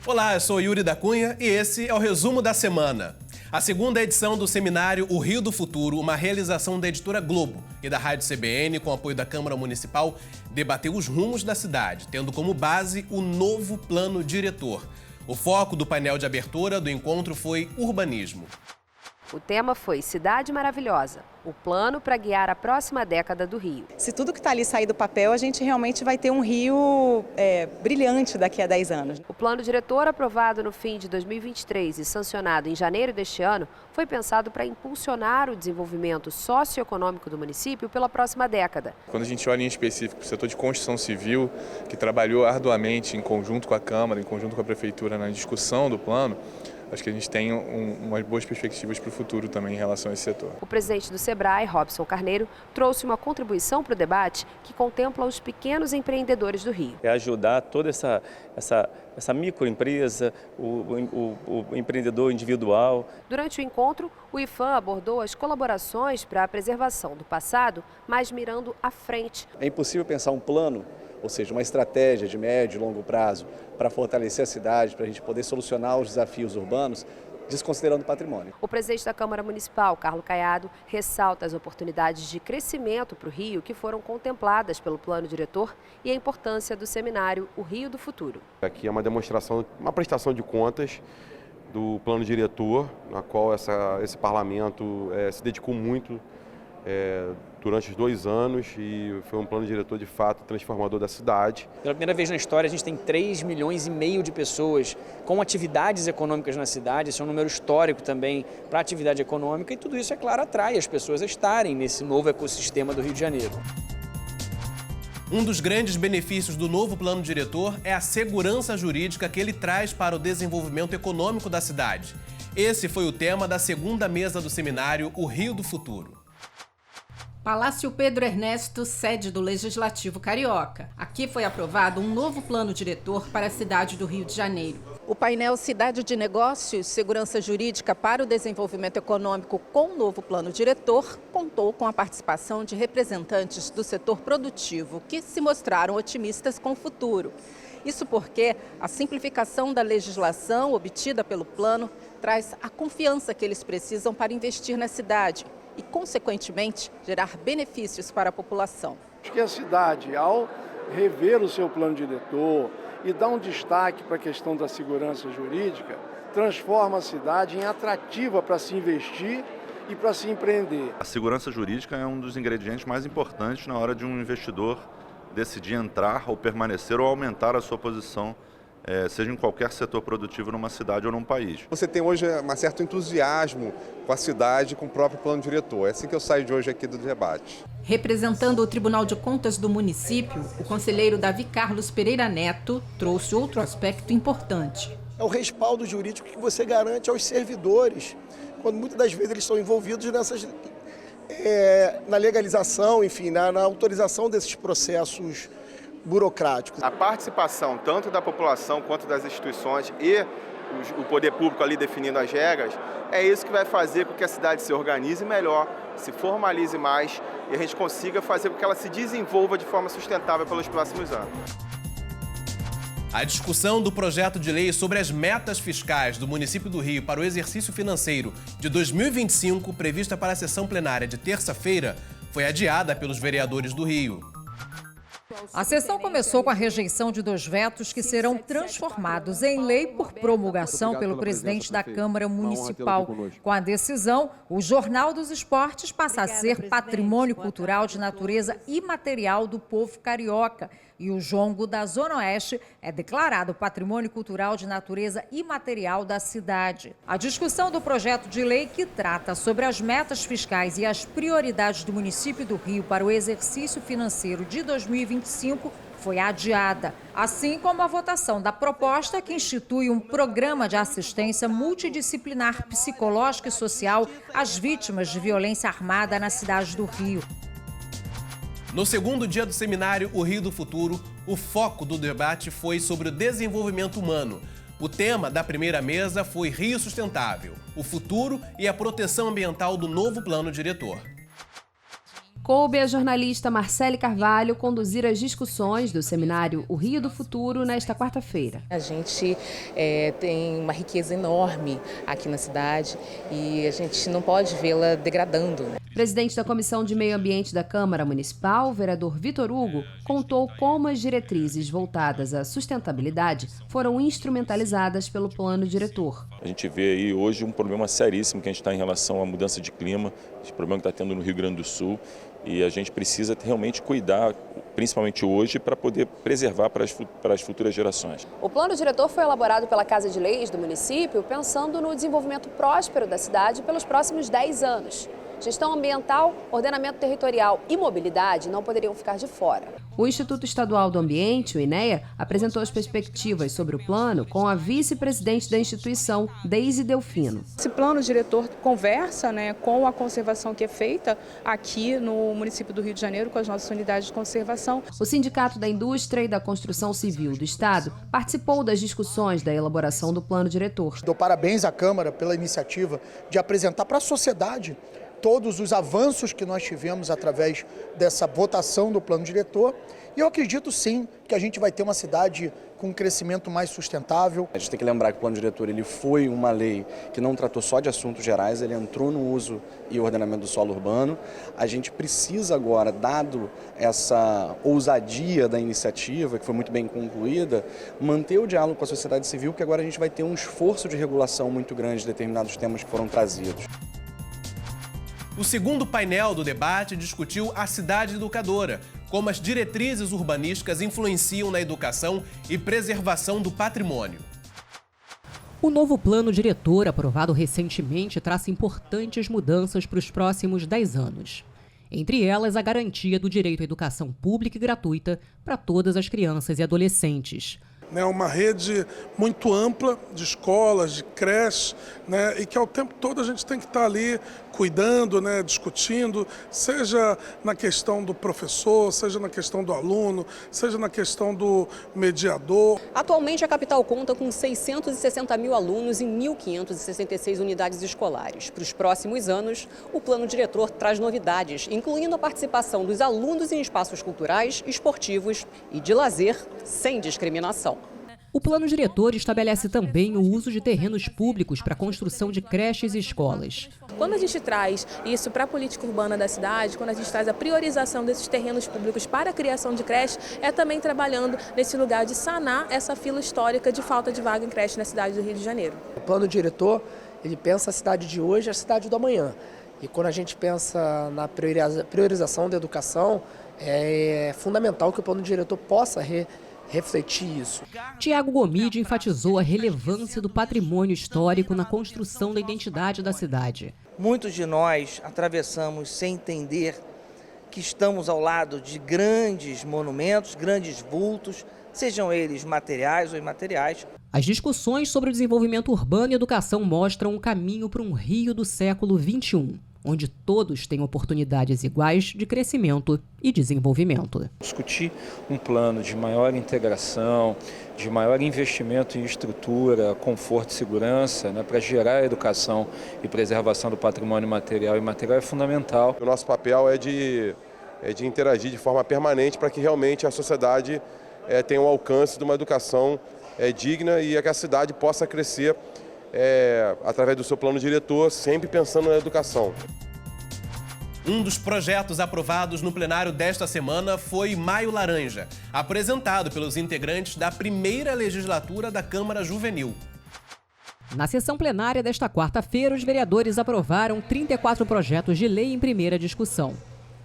Olá, eu sou Yuri da Cunha e esse é o resumo da semana. A segunda edição do seminário O Rio do Futuro, uma realização da Editora Globo e da Rádio CBN, com apoio da Câmara Municipal, debateu os rumos da cidade, tendo como base o novo plano diretor. O foco do painel de abertura do encontro foi urbanismo. O tema foi Cidade Maravilhosa, o plano para guiar a próxima década do Rio. Se tudo que está ali sair do papel, a gente realmente vai ter um Rio brilhante daqui a 10 anos. O plano diretor, aprovado no fim de 2023 e sancionado em janeiro deste ano, foi pensado para impulsionar o desenvolvimento socioeconômico do município pela próxima década. Quando a gente olha em específico para o setor de construção civil, que trabalhou arduamente em conjunto com a Câmara, em conjunto com a Prefeitura na discussão do plano, acho que a gente tem umas boas perspectivas para o futuro também em relação a esse setor. O presidente do Sebrae, Robson Carneiro, trouxe uma contribuição para o debate que contempla os pequenos empreendedores do Rio. É ajudar toda essa microempresa, o empreendedor individual. Durante o encontro, o IFAM abordou as colaborações para a preservação do passado, mas mirando à frente. É impossível pensar um plano, ou seja, uma estratégia de médio e longo prazo para fortalecer a cidade, para a gente poder solucionar os desafios urbanos, desconsiderando o patrimônio. O presidente da Câmara Municipal, Carlos Caiado, ressalta as oportunidades de crescimento para o Rio que foram contempladas pelo plano diretor e a importância do seminário O Rio do Futuro. Aqui é uma demonstração, uma prestação de contas do plano diretor, na qual esse parlamento se dedicou muito durante os 2 anos e foi um plano diretor de fato transformador da cidade. Pela primeira vez na história a gente tem 3,5 milhões de pessoas com atividades econômicas na cidade, esse é um número histórico também para a atividade econômica e tudo isso, é claro, atrai as pessoas a estarem nesse novo ecossistema do Rio de Janeiro. Um dos grandes benefícios do novo plano diretor é a segurança jurídica que ele traz para o desenvolvimento econômico da cidade. Esse foi o tema da segunda mesa do seminário O Rio do Futuro. Palácio Pedro Ernesto, sede do Legislativo Carioca. Aqui foi aprovado um novo plano diretor para a cidade do Rio de Janeiro. O painel Cidade de Negócios, Segurança Jurídica para o Desenvolvimento Econômico com o novo plano diretor contou com a participação de representantes do setor produtivo que se mostraram otimistas com o futuro. Isso porque a simplificação da legislação obtida pelo plano traz a confiança que eles precisam para investir na cidade e, consequentemente, gerar benefícios para a população. Acho que a cidade, ao rever o seu plano diretor e dar um destaque para a questão da segurança jurídica, transforma a cidade em atrativa para se investir e para se empreender. A segurança jurídica é um dos ingredientes mais importantes na hora de um investidor decidir entrar ou permanecer ou aumentar a sua posição, seja em qualquer setor produtivo numa cidade ou num país. Você tem hoje um certo entusiasmo com a cidade, com o próprio plano diretor. É assim que eu saio de hoje aqui do debate. Representando o Tribunal de Contas do município, o conselheiro Davi Carlos Pereira Neto trouxe outro aspecto importante. É o respaldo jurídico que você garante aos servidores, quando muitas das vezes eles estão envolvidos na legalização, enfim, na autorização desses processos burocráticos. A participação tanto da população quanto das instituições e o poder público ali definindo as regras, é isso que vai fazer com que a cidade se organize melhor, se formalize mais e a gente consiga fazer com que ela se desenvolva de forma sustentável pelos próximos anos. A discussão do projeto de lei sobre as metas fiscais do município do Rio para o exercício financeiro de 2025, prevista para a sessão plenária de terça-feira, foi adiada pelos vereadores do Rio. A sessão começou com a rejeição de 2 vetos que serão transformados em lei por promulgação pelo presidente da Câmara Municipal. Com a decisão, o Jornal dos Esportes passa a ser patrimônio cultural de natureza imaterial do povo carioca. E o jongo da Zona Oeste é declarado patrimônio cultural de natureza imaterial da cidade. A discussão do projeto de lei que trata sobre as metas fiscais e as prioridades do município do Rio para o exercício financeiro de 2025 foi adiada, assim como a votação da proposta que institui um programa de assistência multidisciplinar psicológica e social às vítimas de violência armada na cidade do Rio. No segundo dia do seminário O Rio do Futuro, o foco do debate foi sobre o desenvolvimento humano. O tema da primeira mesa foi Rio Sustentável, o futuro e a proteção ambiental do novo plano diretor. Coube a jornalista Marcele Carvalho conduzir as discussões do seminário O Rio do Futuro nesta quarta-feira. A gente tem uma riqueza enorme aqui na cidade e a gente não pode vê-la degradando, né? O presidente da Comissão de Meio Ambiente da Câmara Municipal, o vereador Vitor Hugo, contou como as diretrizes voltadas à sustentabilidade foram instrumentalizadas pelo plano diretor. A gente vê aí hoje um problema seríssimo que a gente está em relação à mudança de clima, esse problema que está tendo no Rio Grande do Sul. E a gente precisa realmente cuidar, principalmente hoje, para poder preservar para as futuras gerações. O plano diretor foi elaborado pela Casa de Leis do município pensando no desenvolvimento próspero da cidade pelos próximos 10 anos. Gestão ambiental, ordenamento territorial e mobilidade não poderiam ficar de fora. O Instituto Estadual do Ambiente, o INEA, apresentou as perspectivas sobre o plano com a vice-presidente da instituição, Deise Delfino. Esse plano diretor conversa, com a conservação que é feita aqui no município do Rio de Janeiro com as nossas unidades de conservação. O Sindicato da Indústria e da Construção Civil do Estado participou das discussões da elaboração do plano diretor. Dou parabéns à Câmara pela iniciativa de apresentar para a sociedade todos os avanços que nós tivemos através dessa votação do plano diretor. E eu acredito sim que a gente vai ter uma cidade com um crescimento mais sustentável. A gente tem que lembrar que o plano diretor ele foi uma lei que não tratou só de assuntos gerais, ele entrou no uso e ordenamento do solo urbano. A gente precisa agora, dado essa ousadia da iniciativa, que foi muito bem concluída, manter o diálogo com a sociedade civil, que agora a gente vai ter um esforço de regulação muito grande de determinados temas que foram trazidos. O segundo painel do debate discutiu a cidade educadora, como as diretrizes urbanísticas influenciam na educação e preservação do patrimônio. O novo plano diretor, aprovado recentemente, traz importantes mudanças para os próximos 10 anos. Entre elas, a garantia do direito à educação pública e gratuita para todas as crianças e adolescentes. Uma rede muito ampla de escolas, de creches, e que ao tempo todo a gente tem que estar ali cuidando, discutindo, seja na questão do professor, seja na questão do aluno, seja na questão do mediador. Atualmente a capital conta com 660 mil alunos em 1.566 unidades escolares. Para os próximos anos, o plano diretor traz novidades, incluindo a participação dos alunos em espaços culturais, esportivos e de lazer, sem discriminação. O plano diretor estabelece também o uso de terrenos públicos para a construção de creches e escolas. Quando a gente traz isso para a política urbana da cidade, quando a gente traz a priorização desses terrenos públicos para a criação de creche, é também trabalhando nesse lugar de sanar essa fila histórica de falta de vaga em creche na cidade do Rio de Janeiro. O plano diretor, ele pensa a cidade de hoje e a cidade do amanhã. E quando a gente pensa na priorização da educação, é fundamental que o plano diretor possa refletir isso. Tiago Gomide enfatizou a relevância do patrimônio histórico na construção da identidade da cidade. Muitos de nós atravessamos sem entender que estamos ao lado de grandes monumentos, grandes vultos, sejam eles materiais ou imateriais. As discussões sobre o desenvolvimento urbano e educação mostram um caminho para um Rio do século XXI, onde todos têm oportunidades iguais de crescimento e desenvolvimento. Discutir um plano de maior integração, de maior investimento em estrutura, conforto e segurança, para gerar educação e preservação do patrimônio material e imaterial é fundamental. O nosso papel é de interagir de forma permanente para que realmente a sociedade tenha um alcance de uma educação digna e que a cidade possa crescer através do seu plano diretor, sempre pensando na educação. Um dos projetos aprovados no plenário desta semana foi Maio Laranja, apresentado pelos integrantes da primeira legislatura da Câmara Juvenil. Na sessão plenária desta quarta-feira, os vereadores aprovaram 34 projetos de lei em primeira discussão.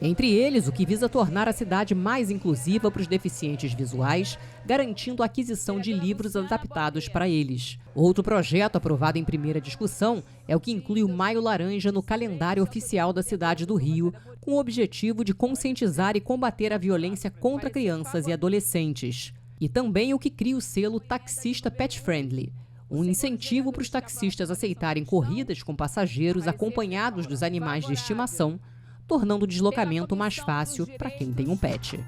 Entre eles, o que visa tornar a cidade mais inclusiva para os deficientes visuais, garantindo a aquisição de livros adaptados para eles. Outro projeto aprovado em primeira discussão é o que inclui o Maio Laranja no calendário oficial da cidade do Rio, com o objetivo de conscientizar e combater a violência contra crianças e adolescentes. E também o que cria o selo Taxista Pet Friendly, um incentivo para os taxistas aceitarem corridas com passageiros acompanhados dos animais de estimação, tornando o deslocamento mais fácil para quem tem um pet.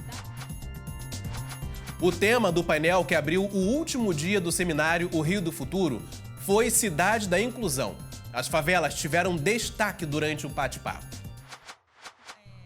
O tema do painel que abriu o último dia do seminário O Rio do Futuro foi Cidade da Inclusão. As favelas tiveram destaque durante o bate-papo.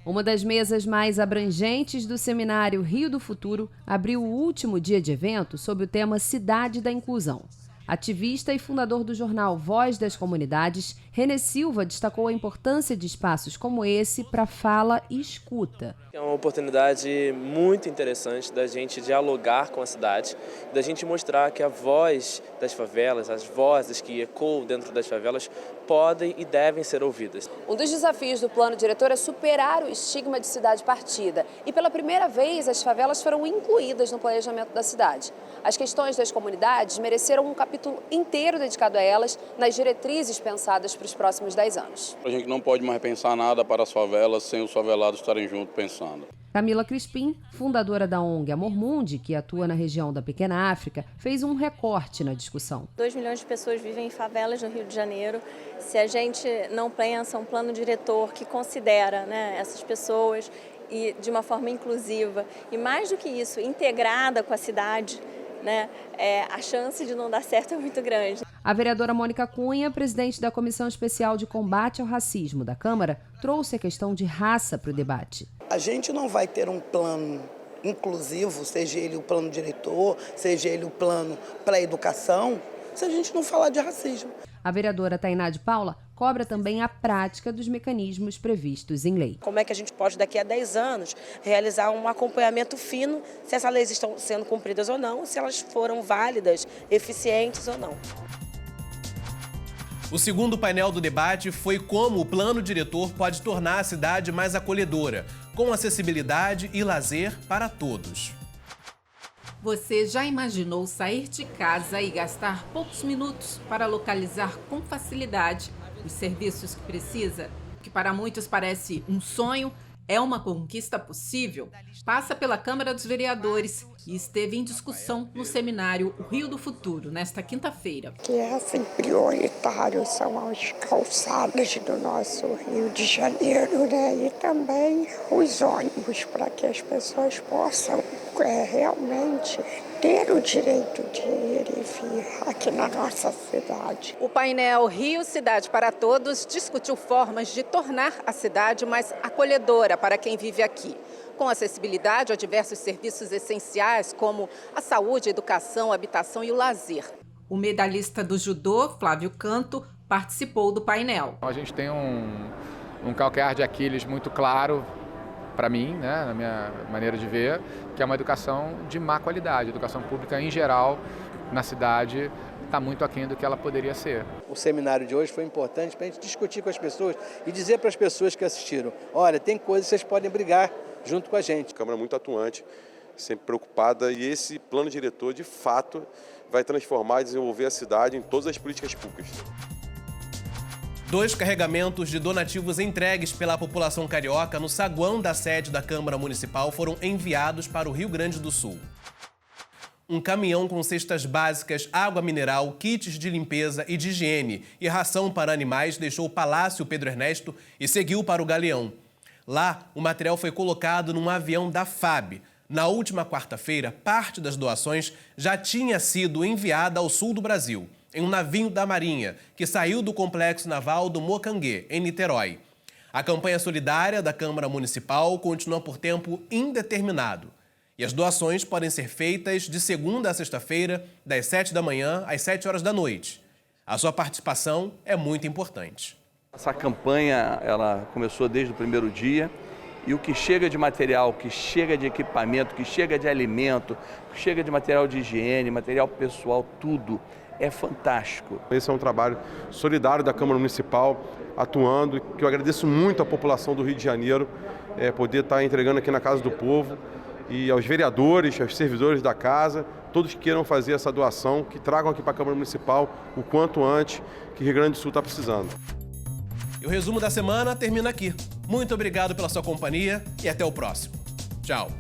Uma das mesas mais abrangentes do seminário Rio do Futuro abriu o último dia de evento sob o tema Cidade da Inclusão. Ativista e fundador do jornal Voz das Comunidades, René Silva destacou a importância de espaços como esse para fala e escuta. É uma oportunidade muito interessante da gente dialogar com a cidade, da gente mostrar que a voz das favelas, as vozes que ecoam dentro das favelas, podem e devem ser ouvidas. Um dos desafios do plano diretor é superar o estigma de cidade partida. E pela primeira vez, as favelas foram incluídas no planejamento da cidade. As questões das comunidades mereceram um capítulo inteiro dedicado a elas nas diretrizes pensadas para os próximos 10 anos. A gente não pode mais pensar nada para as favelas sem os favelados estarem juntos pensando. Camila Crispim, fundadora da ONG Amor Mundi, que atua na região da Pequena África, fez um recorte na discussão. 2 milhões de pessoas vivem em favelas no Rio de Janeiro. Se a gente não pensa um plano diretor que considera, essas pessoas e de uma forma inclusiva e, mais do que isso, integrada com a cidade, a chance de não dar certo é muito grande. A vereadora Mônica Cunha, presidente da Comissão Especial de Combate ao Racismo da Câmara, trouxe a questão de raça para o debate. A gente não vai ter um plano inclusivo, seja ele o plano diretor, seja ele o plano para a educação, se a gente não falar de racismo. A vereadora Tainá de Paula cobra também a prática dos mecanismos previstos em lei. Como é que a gente pode, daqui a 10 anos, realizar um acompanhamento fino se essas leis estão sendo cumpridas ou não, se elas foram válidas, eficientes ou não. O segundo painel do debate foi como o plano diretor pode tornar a cidade mais acolhedora, com acessibilidade e lazer para todos. Você já imaginou sair de casa e gastar poucos minutos para localizar com facilidade os serviços que precisa? Que para muitos parece um sonho, é uma conquista possível? Passa pela Câmara dos Vereadores e esteve em discussão no seminário O Rio do Futuro, nesta quinta-feira. Que é assim, prioritário são as calçadas do nosso Rio de Janeiro, E também os ônibus, para que as pessoas possam realmente ter o direito de ir e vir aqui na nossa cidade. O painel Rio Cidade para Todos discutiu formas de tornar a cidade mais acolhedora para quem vive aqui, com acessibilidade a diversos serviços essenciais como a saúde, a educação, a habitação e o lazer. O medalhista do judô, Flávio Canto, participou do painel. A gente tem um calcanhar de Aquiles muito claro para mim, na minha maneira de ver, que é uma educação de má qualidade. A educação pública, em geral, na cidade, está muito aquém do que ela poderia ser. O seminário de hoje foi importante para a gente discutir com as pessoas e dizer para as pessoas que assistiram, olha, tem coisas que vocês podem brigar junto com a gente. A Câmara é muito atuante, sempre preocupada, e esse plano diretor, de fato, vai transformar e desenvolver a cidade em todas as políticas públicas. 2 carregamentos de donativos entregues pela população carioca no saguão da sede da Câmara Municipal foram enviados para o Rio Grande do Sul. Um caminhão com cestas básicas, água mineral, kits de limpeza e de higiene e ração para animais deixou o Palácio Pedro Ernesto e seguiu para o Galeão. Lá, o material foi colocado num avião da FAB. Na última quarta-feira, parte das doações já tinha sido enviada ao sul do Brasil, em um navio da Marinha, que saiu do Complexo Naval do Mocanguê, em Niterói. A campanha solidária da Câmara Municipal continua por tempo indeterminado. E as doações podem ser feitas de segunda a sexta-feira, das 7 da manhã às 7 horas da noite. A sua participação é muito importante. Essa campanha ela começou desde o primeiro dia. E o que chega de material, que chega de equipamento, que chega de alimento, que chega de material de higiene, material pessoal, tudo é fantástico. Esse é um trabalho solidário da Câmara Municipal, atuando, que eu agradeço muito à população do Rio de Janeiro, poder estar entregando aqui na Casa do Povo, e aos vereadores, aos servidores da casa, todos que queiram fazer essa doação, que tragam aqui para a Câmara Municipal o quanto antes, que o Rio Grande do Sul está precisando. E o resumo da semana termina aqui. Muito obrigado pela sua companhia e até o próximo. Tchau.